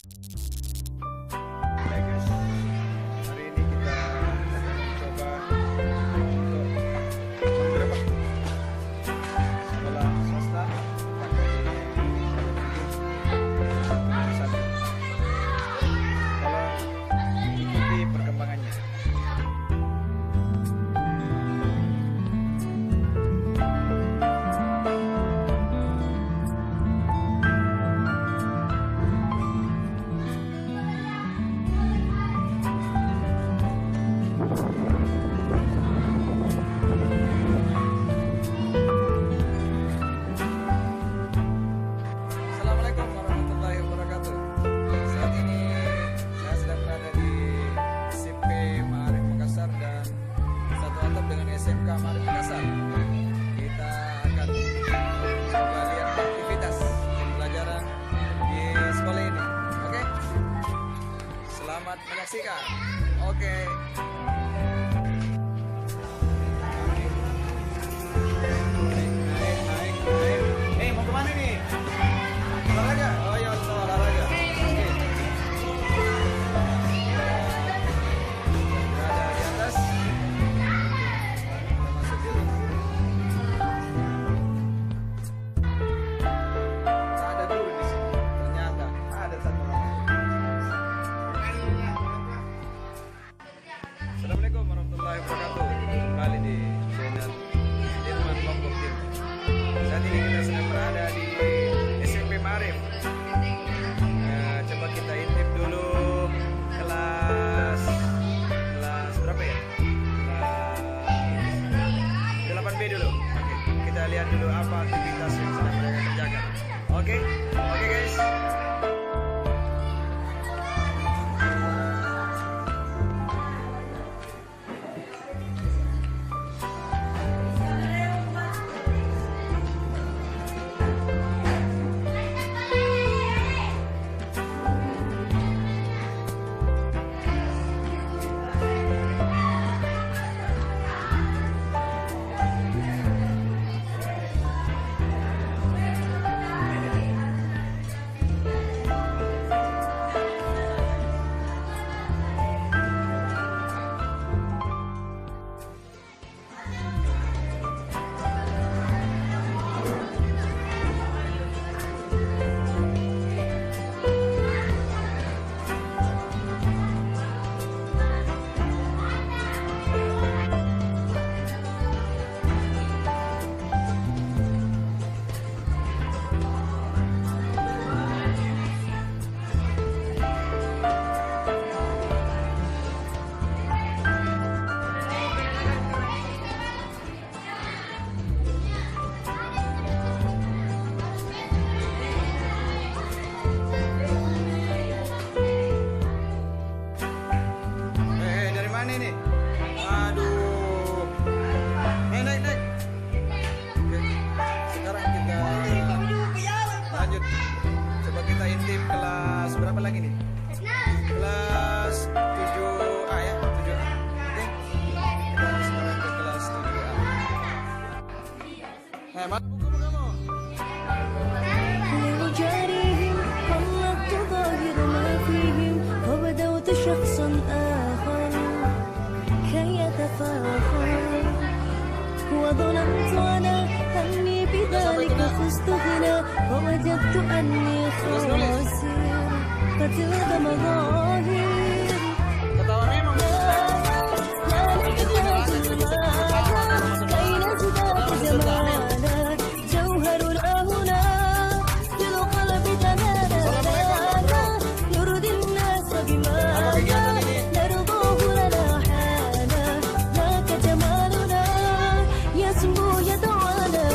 Hai guys, hari ini kita akan mencoba untuk menggerebek sekolah swasta pakai satu. Tolong ikuti perkembangannya. Assalamualaikum warahmatullahi wabarakatuh. Saat ini saya sedang berada di SMP Ma'arif Makassar dan satu atap dengan SMK Ma'arif Makassar. Kita akan coba lihat aktivitas pembelajaran di sekolah ini. Oke? Selamat menyaksikan. Oke. Naik. Mau kemana nih? Olahraga? Oh iya, olahraga. Oke. Berada di atas. Kita masuk dulu. Tak ada guru di sini. Ternyata ada satu orang. Assalamualaikum warahmatullahi wabarakatuh. Kembali di channel Dirman Lombok Timur. Saat ini kita sedang berada di SMP Ma'arif. Coba kita intip dulu kelas berapa ya? Kelas 8B dulu. Oke, kita lihat dulu apa aktivitas yang sedang mereka kerjakan. Oke, guys. Dari mana ini? Aduh. Naik. Oke. Sekarang kita lanjut. Coba kita intip kelas berapa lagi nih? Kelas 7A ya, 7A. Oke. Kita sekarang ke kelas 7A. Mana buku kamu? لوجاريهم خلقت ظاهر ما فيهم وبدوت شخصا آخر كي يتفاخر وظننت أنا أني بذلك فزت غنى ووجدت أني خاسر فتلك مظاهر Ketawa memang. لا نحتاج المال كي نزداد جمالا جوهرنا هنا في القلب تنالا يرضي الناس بما نرضاه لنا حالا ذاك جمالنا يسمو يدعانا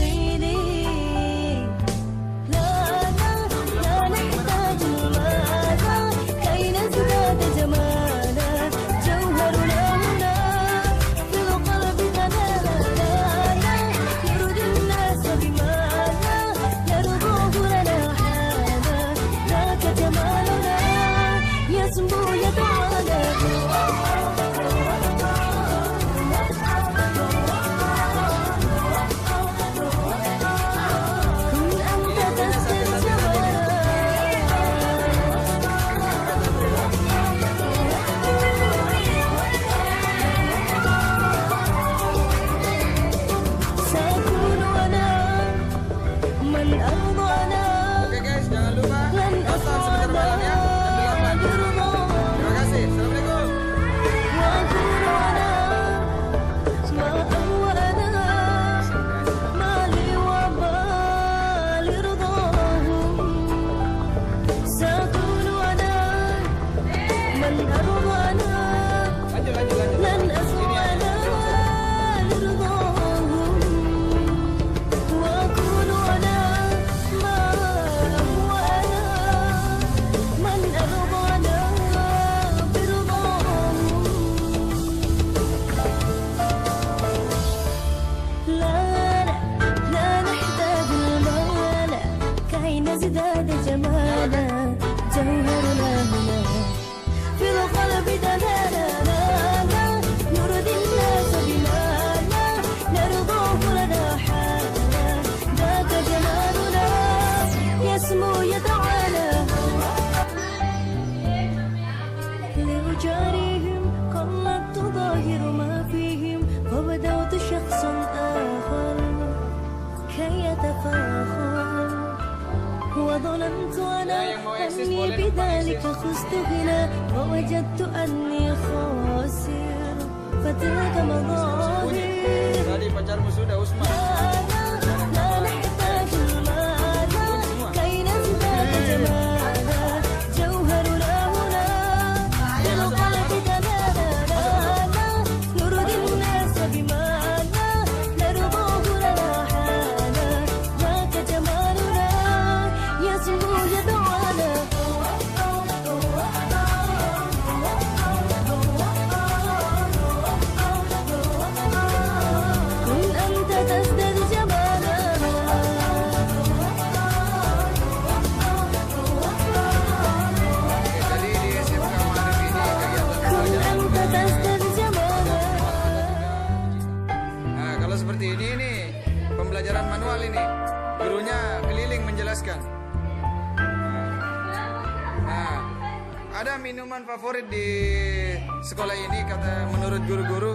سيدي لا نحتاج المال كي نزداد جمالا جوهرنا هنا في القلب تنالا يرضي الناس بما يرضوه لنا حالا ذاك جمالنا يسمو يتعالى سأكون أنا من أرضانا Oke guys, jangan lupa nonton sebentar malam ya jam 8. Terima kasih. Assalamualaikum. وأكون أنا ما أهوانا ما لي وبال رضاهم سأكون أنا من أرضانا Lanjut. لن أسوانا لرضاهم وأكون أنا ما أهوانا من أرضانا برضاهم لا نحتاج المال كي نزداد جمالا جوهرنا هنا في القلب دلالا نرضي الناس بما نرضاه لنا حالا ذاك جمالنا يسمو يتعالى لأجاريهم قلدت ظاهر ما فيهم وبدأت شخصا آخر كي يتفاخر وظننت أنا أني بذلك خزت هنا ووجدت أني خاسر فتلك مظاهر Tadi pacarmu sudah Usman. لا نحتاج المال كي نزداد جمالا جوهرنا هنا في القلب تنالا نرضي الناس بما نرضاه لنا حالا ذاك جمالنا يسمو يدعانا كن أنت تزداد جمالا Oke, tadi di SMK Maharif ini kegiatan كن أنت تزداد جمالا Nah, kalau seperti ini nih, pembelajaran manual ini, gurunya keliling menjelaskan. Nah, ada minuman favorit di sekolah ini kata menurut guru-guru.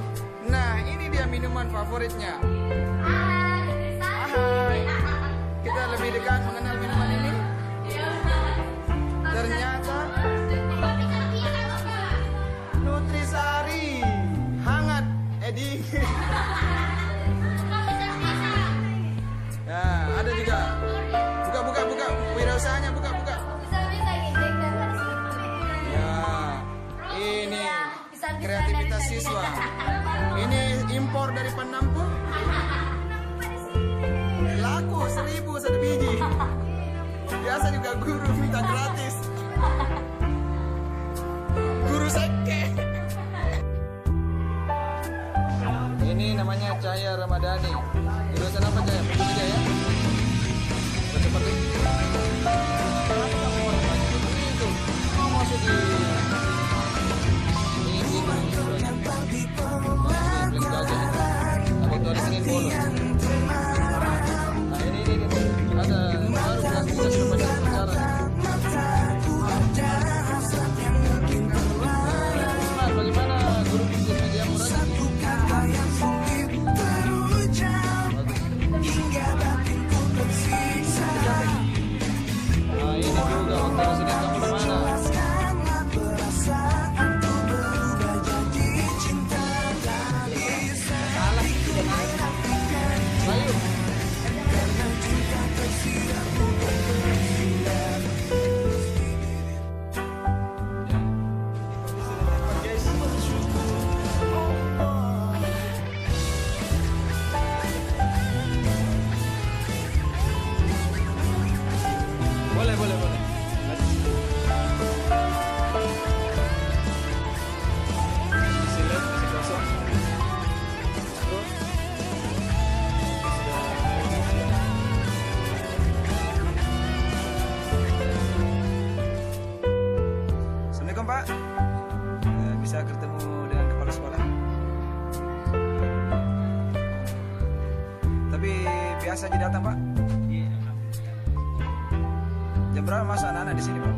Nah, ini dia minuman favoritnya. Hai. Kita lebih dekat mengenal minuman ini. Ternyata Nutrisari hangat, dingin. Nah, ada juga. Buka. Wirausahanya buka. Ya, ini kreativitas siswa. Ini impor dari Penampung. Laku 1.000 satu biji. Biasa juga guru minta gratis. Guru seke. Ini namanya Cahaya Ramadhani. Jurusan apa Cahaya? Pendidikan ya? Seperti itu. Oh, masuk di ini beli gajah. Ada tuh Senin bonus. Nah ini ada baru kelas 3 sebenarnya sekarang. Nah, bagaimana guru bikin media murah? rajin datang Pak? Jam berapa masuk anak-anak di sini Pak?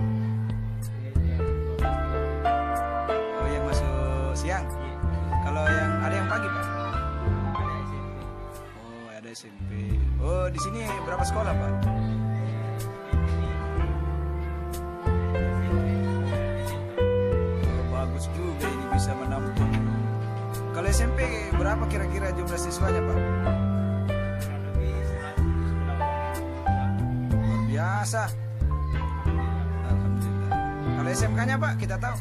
Oh yang masuk siang? Kalau yang ada yang pagi Pak? Oh ada SMP. Oh di sini berapa sekolah Pak? Oh bagus juga ini bisa menampung. Kalau SMP berapa kira-kira jumlah siswanya Pak? Luar biasa. Alhamdulillah. Kalau SMK-nya Pak kita tahu?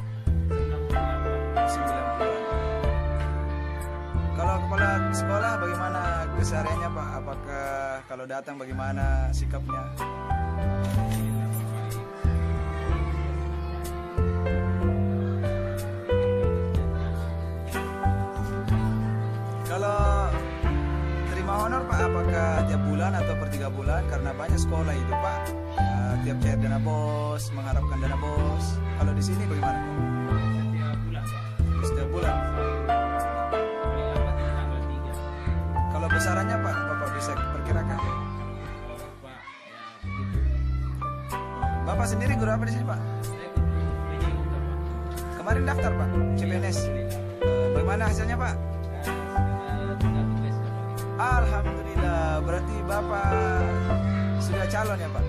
90. Kalau kepala sekolah bagaimana kesehariannya Pak? Apakah kalau datang bagaimana sikapnya? Kalau terima honor Pak, apakah tiap bulan atau per 3 bulan? Karena banyak sekolah itu Pak, tiap cair dana bos, mengharapkan dana bos. Kalau di sini bagaimana Pak? Setiap bulan. Kalau besarannya Pak, Bapak bisa perkirakan? Bapak sendiri guru apa di sini Pak? Kemarin daftar Pak, CPNS. Bagaimana hasilnya Pak? Alhamdulillah, berarti Bapak sudah calon ya Pak?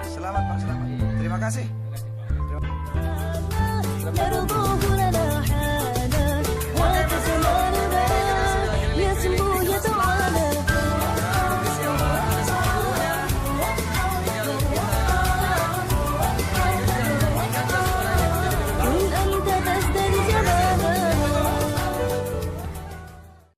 Selamat Pak, selamat. Terima kasih. يرضوه